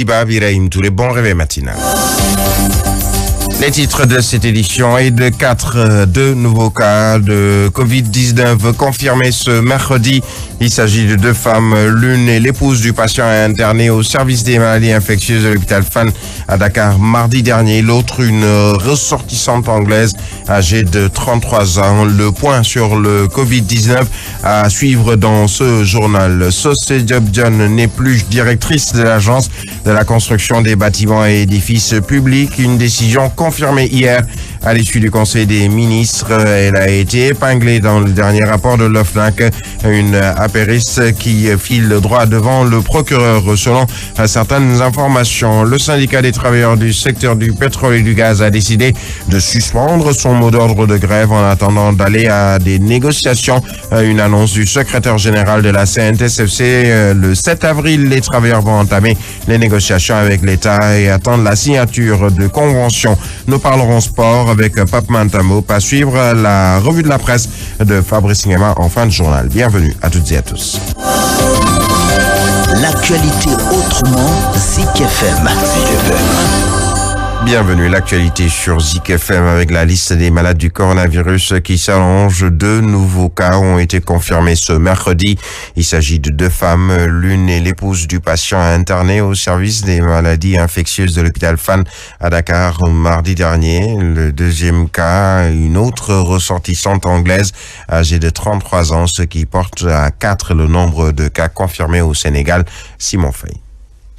Iba Birahim Touré, bon réveil matinal. Les titres de cette édition et de 2 nouveaux cas de Covid-19 confirmés ce mercredi. Il s'agit de 2 femmes. L'une est l'épouse du patient interné au service des maladies infectieuses de l'hôpital Fann à Dakar mardi dernier. L'autre, une ressortissante anglaise âgée de 33 ans. Le point sur le Covid-19 à suivre dans ce journal. Sosé Diop John n'est plus directrice de l'agence de la construction des bâtiments et édifices publics. Une décision confirmée hier à l'issue du Conseil des ministres. Elle a été épinglée dans le dernier rapport de l'OFNAC, une apériste qui file droit devant le procureur selon certaines informations. Le syndicat des travailleurs du secteur du pétrole et du gaz a décidé de suspendre son mot d'ordre de grève en attendant d'aller à des négociations. Une annonce du secrétaire général de la CNTS-FC. Le 7 avril, les travailleurs vont entamer les négociations avec l'État et attendre la signature de conventions. Nous parlerons sport avec Pape Mantamo. À suivre la revue de la presse de Fabrice Ngema en fin de journal. Bienvenue à toutes et à tous. L'actualité autrement, Zik FM. Bienvenue, l'actualité sur Zik FM avec la liste des malades du coronavirus qui s'allonge. 2 nouveaux cas ont été confirmés ce mercredi. Il s'agit de 2 femmes. L'une est l'épouse du patient interné au service des maladies infectieuses de l'hôpital Fann à Dakar mardi dernier. Le deuxième cas, une autre ressortissante anglaise âgée de 33 ans, ce qui porte à 4 le nombre de cas confirmés au Sénégal. Simon Faye.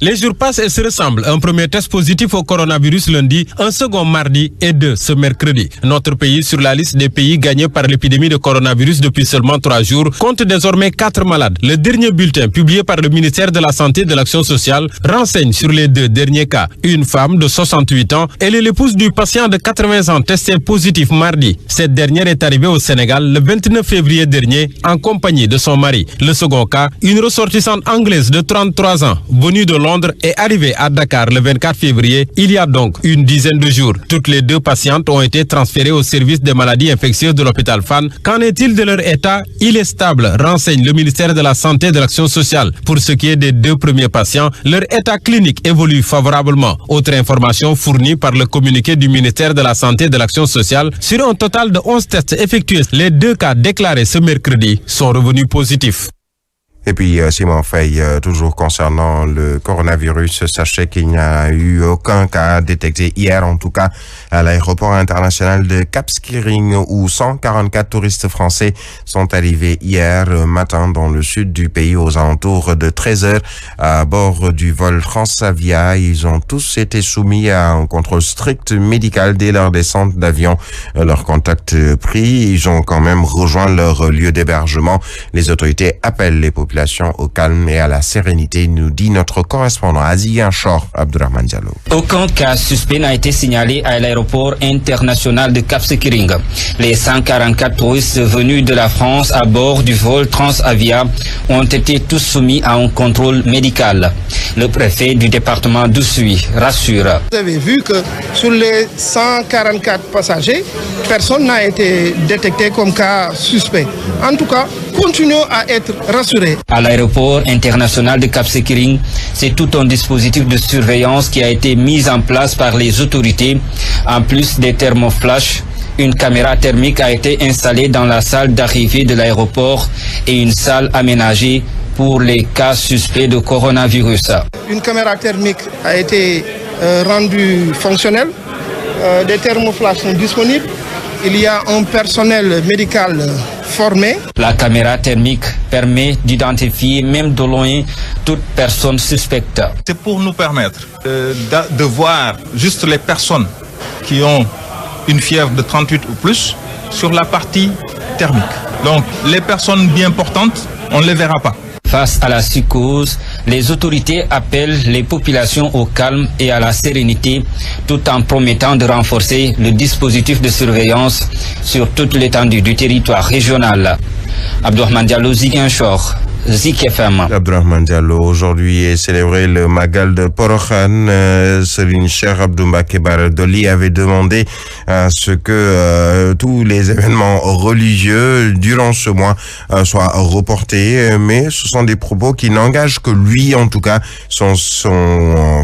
Les jours passent et se ressemblent. Un premier test positif au coronavirus lundi, un second mardi et 2 ce mercredi. Notre pays sur la liste des pays gagnés par l'épidémie de coronavirus depuis seulement 3 jours compte désormais 4 malades. Le dernier bulletin publié par le ministère de la Santé et de l'Action sociale renseigne sur les 2 derniers cas. Une femme de 68 ans, elle est l'épouse du patient de 80 ans testé positif mardi. Cette dernière est arrivée au Sénégal le 29 février dernier en compagnie de son mari. Le second cas, une ressortissante anglaise de 33 ans, venue de Londres, est arrivé à Dakar le 24 février, il y a donc une dizaine de jours. Toutes les 2 patientes ont été transférées au service des maladies infectieuses de l'hôpital Fann. Qu'en est-il de leur état? Il est stable, renseigne le ministère de la Santé et de l'Action sociale. Pour ce qui est des 2 premiers patients, leur état clinique évolue favorablement. Autre information fournie par le communiqué du ministère de la Santé et de l'Action sociale, sur un total de 11 tests effectués, les 2 cas déclarés ce mercredi sont revenus positifs. Et puis, Simon Faye, toujours concernant le coronavirus, sachez qu'il n'y a eu aucun cas détecté hier, en tout cas, à l'aéroport international de Cap Skirring, où 144 touristes français sont arrivés hier matin dans le sud du pays aux alentours de 13h à bord du vol France-Avia. Ils ont tous été soumis à un contrôle strict médical dès leur descente d'avion. Leur contact pris, ils ont quand même rejoint leur lieu d'hébergement. Les autorités appellent les populations au calme et à la sérénité, nous dit notre correspondant Azien Chor, Abdourahmane Diallo. Aucun cas suspect n'a été signalé à l'aéroport international de Cap Skirring. Les 144 touristes venus de la France à bord du vol Transavia ont été tous soumis à un contrôle médical. Le préfet du département d'Oussouye rassure. Vous avez vu que sur les 144 passagers, personne n'a été détecté comme cas suspect. En tout cas, continuons à être rassurés. À l'aéroport international de Cap Skirring, c'est tout un dispositif de surveillance qui a été mis en place par les autorités. En plus des thermoflash, une caméra thermique a été installée dans la salle d'arrivée de l'aéroport et une salle aménagée pour les cas suspects de coronavirus. Une caméra thermique a été rendue fonctionnelle. Des thermoflash sont disponibles. Il y a un personnel médical formé. La caméra thermique permet d'identifier même de loin toute personne suspecte. C'est pour nous permettre de voir juste les personnes qui ont une fièvre de 38 ou plus sur la partie thermique. Donc les personnes bien portantes, on ne les verra pas. Face à la psychose, les autorités appellent les populations au calme et à la sérénité, tout en promettant de renforcer le dispositif de surveillance sur toute l'étendue du territoire régional. Abdourahmane Diallo, Ziguinchor, Zik FM. Abdourahmane Diallo, aujourd'hui est célébré le Magal de Porokhane. Serigne Cheikh Abdou Mbacké Bara Dolly avait demandé à ce que tous les événements religieux durant ce mois soient reportés, mais ce sont des propos qui n'engagent que lui, en tout cas son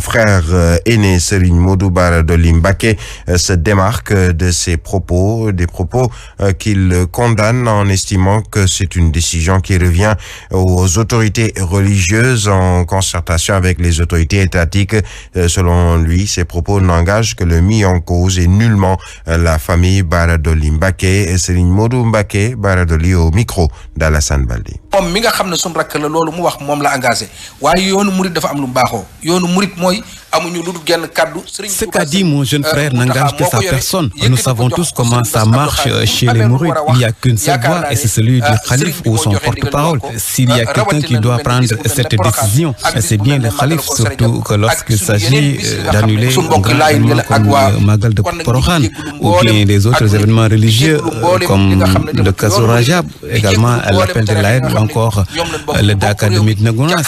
frère aîné Serigne Modou Bara Dolly Mbacké se démarque de ces propos, des propos qu'il condamne en estimant que c'est une décision qui revient aux autorités religieuses en concertation avec les autorités étatiques. Selon lui, ces propos n'engagent que le mis en cause et nullement la famille Bara Dolly Mbacké. Serigne Modou Mbacké Bara Dolly au micro d'Alassane Baldé. moom mi nga xam ne suñu rakk la loolu mu wax moom la engagé waaye yoonu murit dafa am lu baaxoo yoonu murit mooy amuñu lu dul genn kàddu. Ce qu'a dit mon jeune frère n'engage que sa personne. Nous savons tous comment ça marche chez les mourides. Il n'y a qu'une seule voix et c'est celui du khalife ou son porte-parole. S'il y a quelqu'un qui doit prendre cette décision, c'est bien le khalife, surtout que lorsqu'il s'agit d'annuler un grand événement comme Magal de Porokhane ou bien les autres événements religieux comme le Kazu Rajab, également l'appel de l'Aïd ou encore le Dakar de Médina Gounass.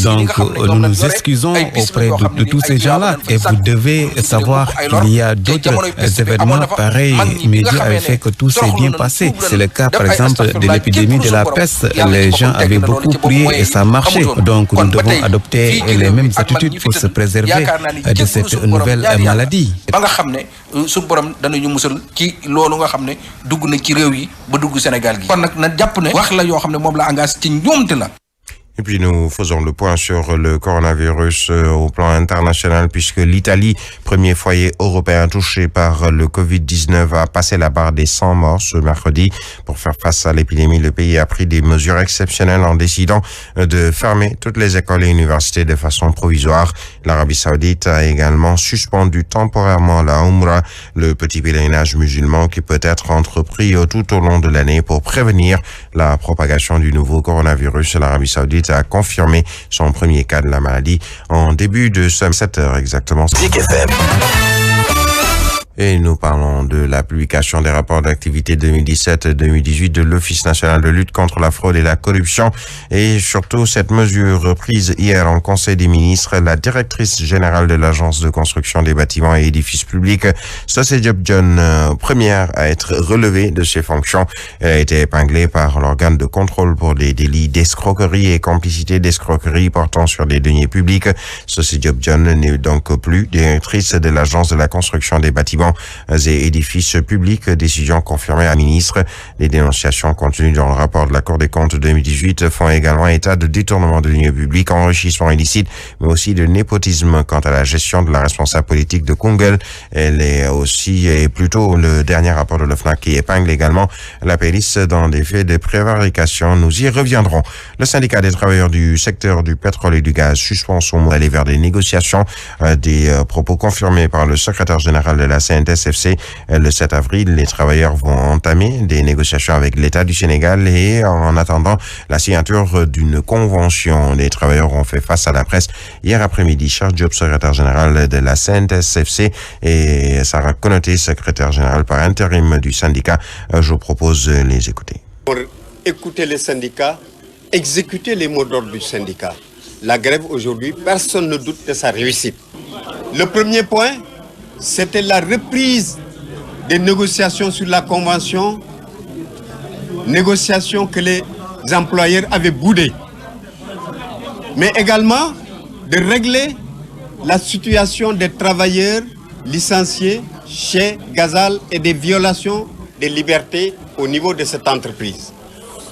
Donc nous nous excusons auprès de tous ces gens-là et vous devez savoir qu'il y a d'autres événements pareils, mais Dieu avait fait que tout s'est bien passé. C'est le cas par exemple de l'épidémie de la peste. Les gens avaient beaucoup prié et ça marchait. Donc nous devons adopter les mêmes attitudes pour se préserver de cette nouvelle maladie. ba nga xam ne su borom danañu musal ci loolu nga xam ne dugg na ci réew yi ba dugg Sénégal gi kon nag na jàpp ne wax la yoo xam ne moom la engagé ci njuumte la. Et puis nous faisons le point sur le coronavirus au plan international puisque l'Italie, premier foyer européen touché par le Covid-19, a passé la barre des 100 morts ce mercredi. Pour faire face à l'épidémie, le pays a pris des mesures exceptionnelles en décidant de fermer toutes les écoles et universités de façon provisoire. L'Arabie Saoudite a également suspendu temporairement la Umrah, le petit pèlerinage musulman qui peut être entrepris tout au long de l'année pour prévenir la propagation du nouveau coronavirus. L'Arabie Saoudite a confirmé son premier cas de la maladie en début de 7 heures exactement. Et nous parlons de la publication des rapports d'activité 2017-2018 de l'Office national de lutte contre la fraude et la corruption et surtout cette mesure prise hier en Conseil des ministres. La directrice générale de l'Agence de construction des bâtiments et édifices publics, Socé Diop John, première à être relevée de ses fonctions, elle a été épinglée par l'organe de contrôle pour des délits d'escroquerie et complicité d'escroquerie portant sur des deniers publics. Socé Diop John n'est donc plus directrice de l'Agence de la construction des bâtiments et édifices publics, décision confirmée à la ministre. Les dénonciations contenues dans le rapport de la Cour des comptes 2018 font également état de détournement de deniers publics, enrichissement illicite, mais aussi de népotisme quant à la gestion de la responsable politique de Koungheul. Elle est aussi, et plutôt le dernier rapport de l'OFNAC qui épingle également la police dans des faits de prévarication. Nous y reviendrons. Le syndicat des travailleurs du secteur du pétrole et du gaz suspend son mot d'aller vers des négociations, des propos confirmés par le secrétaire général de la CNTS/FC. Le 7 avril, les travailleurs vont entamer des négociations avec l'État du Sénégal et en attendant la signature d'une convention. Les travailleurs ont fait face à la presse hier après-midi. Charles Diop, secrétaire général de la CNTS/FC, et Sarah Konaté, secrétaire général par intérim du syndicat. Je vous propose de les écouter. Pour écouter les syndicats, exécuter les mots d'ordre du syndicat. La grève aujourd'hui, personne ne doute de sa réussite. Le premier point, c'était la reprise des négociations sur la convention, négociations que les employeurs avaient boudées. Mais également de régler la situation des travailleurs licenciés chez Gazal et des violations des libertés au niveau de cette entreprise.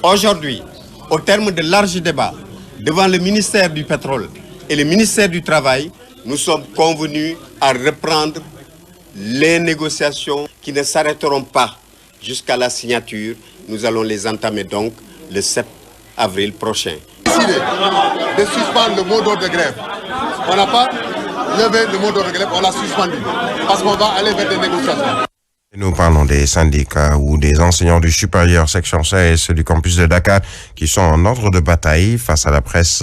Aujourd'hui, au terme de larges débats devant le ministère du Pétrole et le ministère du Travail, nous sommes convenus à reprendre les négociations qui ne s'arrêteront pas jusqu'à la signature. Nous allons les entamer donc le 7 avril prochain. Décidé de suspendre le mot d'ordre de grève. On n'a pas levé le mot d'ordre de grève, on l'a suspendu parce qu'on va aller vers des négociations. Nous parlons des syndicats ou des enseignants du supérieur section 16 du campus de Dakar qui sont en ordre de bataille face à la presse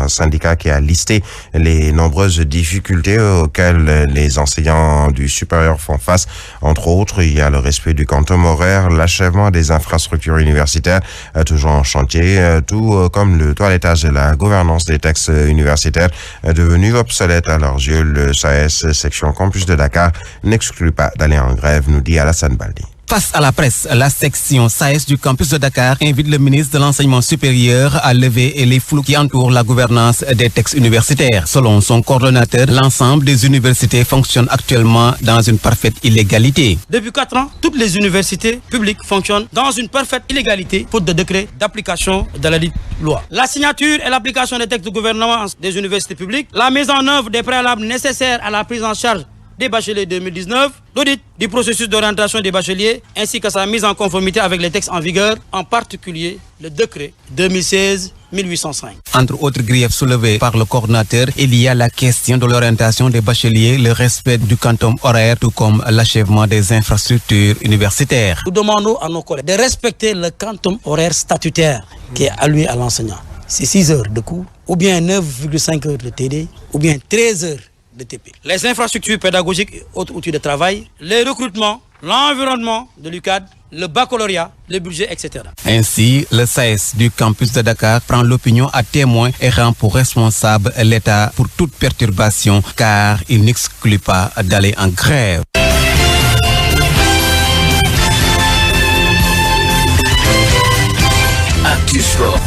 un syndicat qui a listé les nombreuses difficultés auxquelles les enseignants du supérieur font face. Entre autres, il y a le respect du quantum horaire, l'achèvement des infrastructures universitaires, toujours en chantier, tout comme le toilettage et la gouvernance des textes universitaires devenus obsolètes à leurs yeux. Le SAES, section campus de Dakar, n'exclut pas d'aller en grève, nous dit Alassane Baldi. Face à la presse, la section SAES du campus de Dakar invite le ministre de l'Enseignement supérieur à lever les flous qui entourent la gouvernance des textes universitaires. Selon son coordonnateur, l'ensemble des universités fonctionnent actuellement dans une parfaite illégalité. Depuis 4 ans, toutes les universités publiques fonctionnent dans une parfaite illégalité faute de décret d'application de la dite loi. La signature et l'application des textes de gouvernance des universités publiques, la mise en œuvre des préalables nécessaires à la prise en charge des bacheliers 2019, l'audit du processus d'orientation des bacheliers, ainsi que sa mise en conformité avec les textes en vigueur, en particulier le décret 2016-1805. Entre autres griefs soulevés par le coordinateur, il y a la question de l'orientation des bacheliers, le respect du quantum horaire, tout comme l'achèvement des infrastructures universitaires. Nous demandons à nos collègues de respecter le quantum horaire statutaire qui est alloué à l'enseignant. C'est 6 heures de cours, ou bien 9,5 heures de TD, ou bien 13 heures de TP. Les infrastructures pédagogiques et autres outils de travail, les recrutements, l'environnement de l'UCAD, le baccalauréat, le budget, etc. Ainsi, le SAES du campus de Dakar prend l'opinion à témoin et rend pour responsable l'État pour toute perturbation, car il n'exclut pas d'aller en grève. Actu Sport.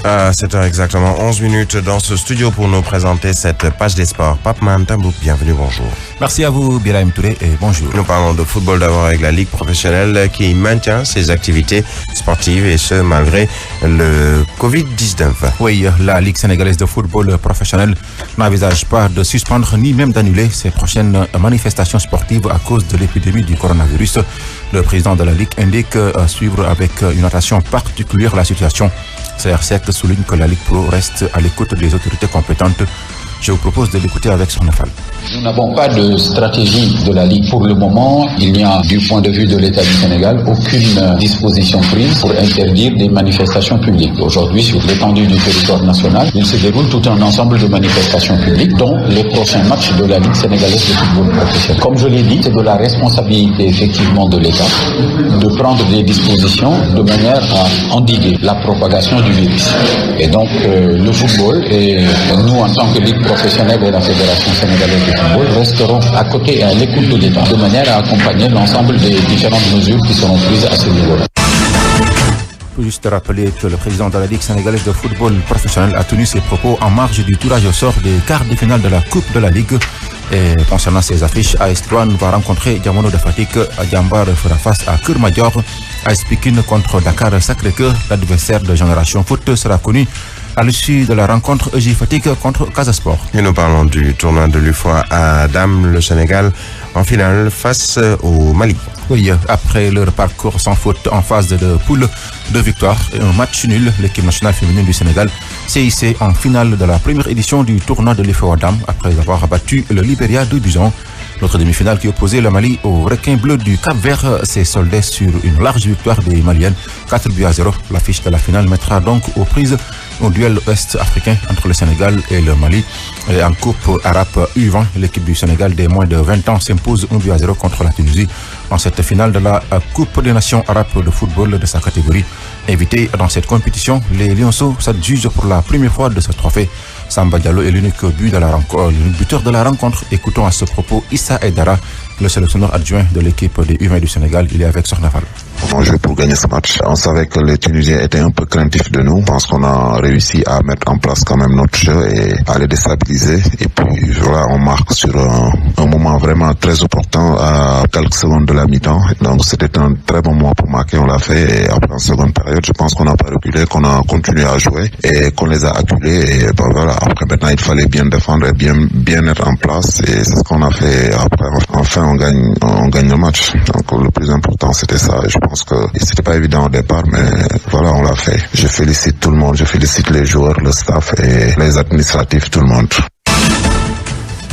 À 7h exactement, 11 minutes dans ce studio pour nous présenter cette page des sports. Pape Mantambouk, bienvenue, bonjour. Merci à vous, Birahim Touré, et bonjour. Nous parlons de football d'abord avec la Ligue professionnelle qui maintient ses activités sportives et ce malgré le Covid-19. Oui, la Ligue sénégalaise de football professionnel n'envisage pas de suspendre ni même d'annuler ses prochaines manifestations sportives à cause de l'épidémie du coronavirus. Le président de la Ligue indique suivre avec une attention particulière la situation. CR7 souligne que la Ligue Pro reste à l'écoute des autorités compétentes. Je vous propose de l'écouter avec son affaire. Nous n'avons pas de stratégie de la Ligue pour le moment. Il n'y a, du point de vue de l'État du Sénégal, aucune disposition prise pour interdire des manifestations publiques. Aujourd'hui, sur l'étendue du territoire national, il se déroule tout un ensemble de manifestations publiques, dont les prochains matchs de la Ligue sénégalaise de football professionnel. Comme je l'ai dit, c'est de la responsabilité effectivement de l'État de prendre des dispositions de manière à endiguer la propagation du virus. Et donc, le football, et nous en tant que Ligue professionnelle et la Fédération sénégalaise de football resteront à côté et à l'écoute de l'État, de manière à accompagner l'ensemble des différentes mesures qui seront prises à ce niveau-là. Il faut juste rappeler que le président de la Ligue sénégalaise de football professionnel a tenu ses propos en marge du tirage au sort des quarts de finale de la Coupe de la Ligue. Et concernant ces affiches, AS Douanes va rencontrer Diamono de Fatick, Diambar fera face à Keur Madior, AS Pikine contre Dakar Sacré-Cœur. L'adversaire de Génération Foot sera connu à l'issue de la rencontre EJ Fatick contre Casa Sport. Et nous parlons du tournoi de l'UFOA à Dames, le Sénégal en finale face au Mali. Oui, après leur parcours sans faute en phase de poule, 2 victoires et un match nul, l'équipe nationale féminine du Sénégal s'est hissée en finale de la première édition du tournoi de l'UFOA Dames après avoir battu le Libéria 2-1. L'autre demi-finale qui opposait le Mali au requin bleu du Cap-Vert s'est soldée sur une large victoire des Maliennes, 4-0. L'affiche de la finale mettra donc aux prises un duel ouest-africain entre le Sénégal et le Mali. Et en Coupe arabe U20, l'équipe du Sénégal des moins de 20 ans s'impose 1-0 contre la Tunisie en cette finale de la Coupe des Nations arabes de football de sa catégorie. Invité dans cette compétition, les Lionceaux s'adjugent pour la première fois de ce trophée. Samba Diallo est l'unique buteur de la rencontre. Écoutons à ce propos Issa Aidara, le sélectionneur adjoint de l'équipe des U20 du Sénégal. Il est avec Sornafal. On jouait pour gagner ce match. On savait que les Tunisiens étaient un peu craintifs de nous. Je pense qu'on a réussi à mettre en place quand même notre jeu et à les déstabiliser. Et puis voilà, on marque sur un moment vraiment très opportun à quelques secondes de la mi-temps. Donc c'était un très bon moment pour marquer. On l'a fait. Et après en seconde période, je pense qu'on n'a pas reculé, qu'on a continué à jouer et qu'on les a acculés. Et ben voilà, après maintenant il fallait bien défendre et bien être en place. Et c'est ce qu'on a fait. Après, enfin on gagne le match. Donc le plus important c'était ça. Et je pense que c'était pas évident au départ, mais voilà, on l'a fait. Je félicite tout le monde, je félicite les joueurs, le staff et les administratifs, tout le monde.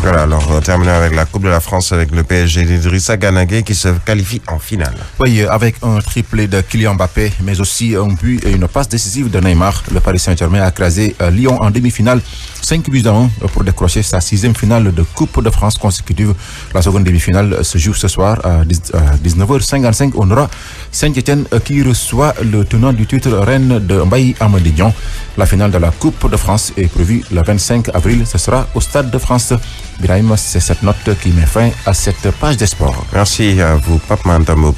Voilà, alors terminons avec la Coupe de la France avec le PSG d'Idrissa Gana Gueye qui se qualifie en finale. Oui, avec un triplé de Kylian Mbappé, mais aussi un but et une passe décisive de Neymar. Le Paris Saint-Germain a écrasé Lyon en demi-finale, 5-1 pour décrocher sa 6e finale de Coupe de France consécutive. La seconde demi-finale se joue ce soir à 19h55. On aura Saint-Etienne qui reçoit le tenant du titre Rennes de Mbaye Amadignon. La finale de la Coupe de France est prévue le 25 avril. Ce sera au Stade de France. Birahim, c'est cette note qui met fin à cette page des sports. Merci à vous, Pape Mantamoup.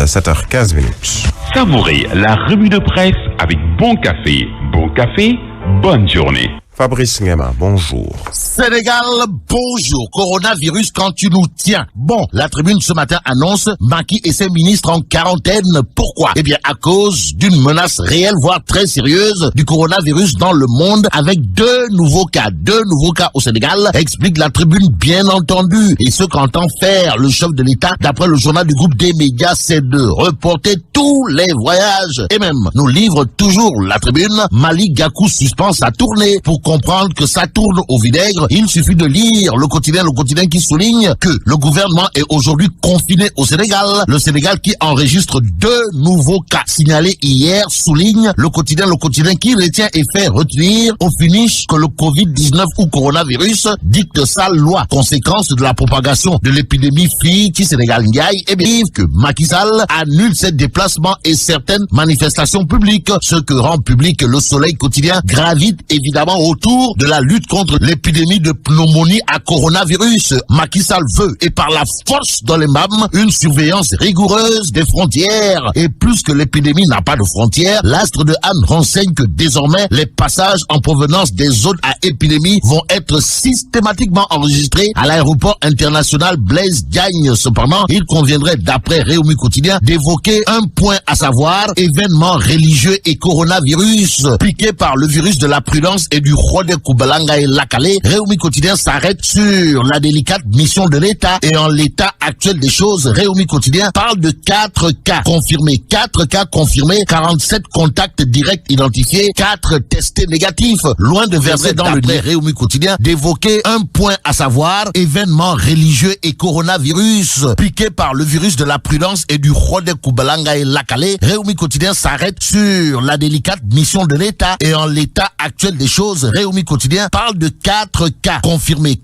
7h15. Savourez la revue de presse avec Bon Café. Bon Café, bonne journée. Fabrice Ngema, bonjour. Sénégal, bonjour. Coronavirus quand tu nous tiens. Bon, la Tribune ce matin annonce Macky et ses ministres en quarantaine. Pourquoi? Eh bien, à cause d'une menace réelle, voire très sérieuse, du coronavirus dans le monde, avec deux nouveaux cas au Sénégal, explique la Tribune, bien entendu. Et ce qu'entend faire le chef de l'État, d'après le journal du groupe des médias, c'est de reporter tous les voyages. Et même, nous livre toujours la Tribune, Malick Gakou suspend sa tournée. Pour comprendre que ça tourne au vinaigre, il suffit de lire le quotidien qui souligne que le gouvernement est aujourd'hui confiné au Sénégal. Le Sénégal qui enregistre 2 nouveaux cas signalés hier, souligne le quotidien qui retient et fait retenir au finish que le Covid-19 ou coronavirus dicte sa loi. Conséquence de la propagation de l'épidémie Fiti Sénégal Ndiaye, et bien que Macky Sall annule ses déplacements et certaines manifestations publiques. Ce que rend public le Soleil quotidien gravite évidemment autour de la lutte contre l'épidémie de pneumonie à coronavirus. Macky Sall veut, et par la force dans les mâmes, une surveillance rigoureuse des frontières. Et plus que l'épidémie n'a pas de frontières, l'astre de Anne renseigne que désormais, les passages en provenance des zones à épidémie vont être systématiquement enregistrés à l'aéroport international Blaise Diagne. Cependant, il conviendrait, d'après Réumi Quotidien, d'évoquer un point, à savoir événements religieux et coronavirus. Piqué par le virus de la prudence et du roi de Koubalanga et Lakale, Réumi Quotidien s'arrête sur la délicate mission de l'État. Et en l'état actuel des choses, Réumi Quotidien parle de 4 cas confirmés. 47 contacts directs identifiés, 4 testés négatifs. Loin de verser dans le Réumi Quotidien d'évoquer un point, à savoir événements religieux et coronavirus. Piqué par le virus de la prudence et du roi de Koubalanga et Lakale, Réumi Quotidien s'arrête sur la délicate mission de l'État. Et en l'état actuel des choses, Réumi Quotidien parle de 4 cas confirmés.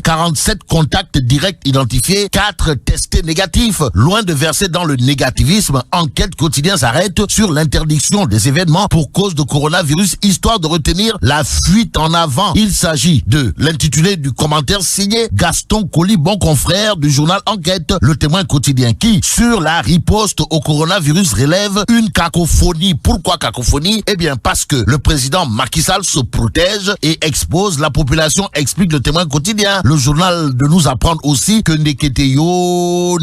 47 contacts directs identifiés, 4 testés négatifs. Loin de verser dans le négativisme, Enquête Quotidien s'arrête sur l'interdiction des événements pour cause de coronavirus, histoire de retenir la fuite en avant. Il s'agit de l'intitulé du commentaire signé Gaston Colli, bon confrère du journal Enquête. Le Témoin Quotidien qui, sur la riposte au coronavirus, relève une cacophonie. Pourquoi cacophonie? Eh bien parce que le président Macky Sall se protège et expose la population, explique le Témoin Quotidien. Le journal de nous apprendre aussi que Ndeketeyo,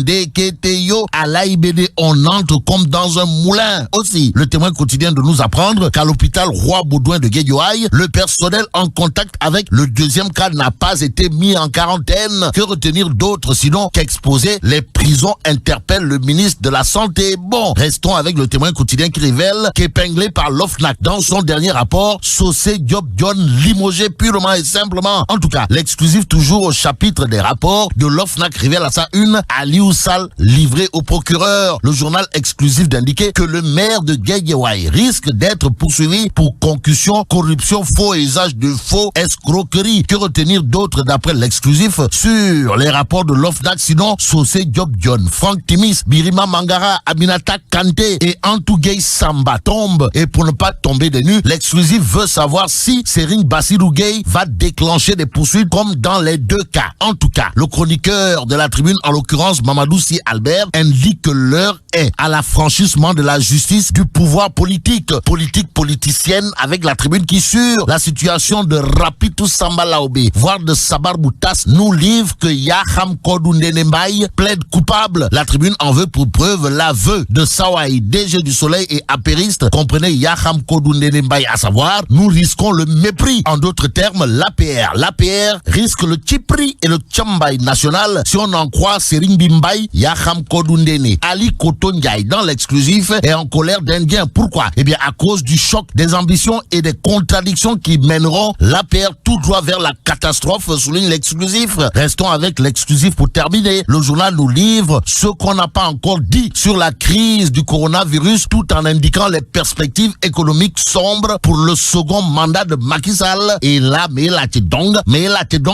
à l'AIBD, on entre comme dans un moulin. Aussi, le Témoin Quotidien de nous apprendre qu'à l'hôpital Roi Baudouin de Guédiawaye, le personnel en contact avec le 2e cas n'a pas été mis en quarantaine. Que retenir d'autre sinon qu'exposer les prisons interpellent le ministre de la Santé. Bon, restons avec le Témoin Quotidien qui révèle qu'épinglé par l'OFNAC dans son dernier rapport, Socé Diop Dione limogé purement et simplement. En tout cas, l'exclusif toujours au chapitre des rapports de l'OFNAC révèle à sa une Aliou Sall livré au procureur. Le journal exclusif d'indiquer que le maire de Guédiawaye risque d'être poursuivi pour concussion, corruption, faux et usage de faux, escroquerie. Que retenir d'autre d'après l'exclusif sur les rapports de l'OFNAC sinon Socé Diop Dione, Franck Timis, Birima Mangara, Aminata Kanté et Antougay Samba tombent. Et pour ne pas tomber des nues, l'exclusif veut savoir si Serigne Bassirou Gueye va déclencher des poursuites comme dans les 2 cas. En tout cas, le chroniqueur de la Tribune, en l'occurrence Mamadou Sy Albert, indique que l'heure est à l'affranchissement de la justice du pouvoir politicienne, avec la Tribune qui, sur la situation de Rapitou Samba Laobé, voire de Sabar Boutas, nous livre que Yaham Kodou Ndenembaye plaide coupable. La Tribune en veut pour preuve l'aveu de Sawaï, DG du Soleil et apériste, comprenez Yaham Kodou Ndenembaye, à savoir, nous risquons le mépris. En d'autres termes, l'APR risque le Tchipri et le Tchambay national si on en croit Sering Bimbay, Yaham Kodundene. Ali Kotondjaï dans l'exclusif est en colère d'Indiens. Pourquoi? Eh bien à cause du choc des ambitions et des contradictions qui mèneront l'APR tout droit vers la catastrophe, souligne l'exclusif. Restons avec l'exclusif pour terminer. Le journal nous livre ce qu'on n'a pas encore dit sur la crise du coronavirus tout en indiquant les perspectives économiques sombres pour le second mandat de Macky Sall. Et là, mais la Tidong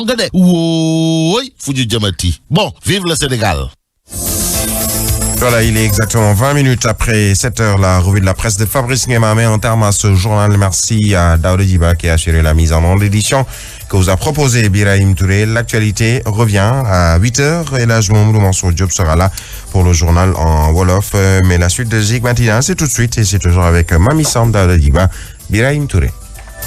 de oui, Foudu Djamati. Bon, vive le Sénégal. Voilà, il est exactement 20 minutes après 7 heures, la revue de la presse de Fabrice Nguema met en terme à ce journal. Merci à Daouda Diba qui a assuré la mise en onde d'édition que vous a proposé Birahim Touré. L'actualité revient à 8 heures et là, Mamadou Mansour Diop sera là pour le journal en Wolof. Mais la suite de Zik Matina, c'est tout de suite et c'est toujours avec Mami Sam Daouda Diba, Birahim Touré.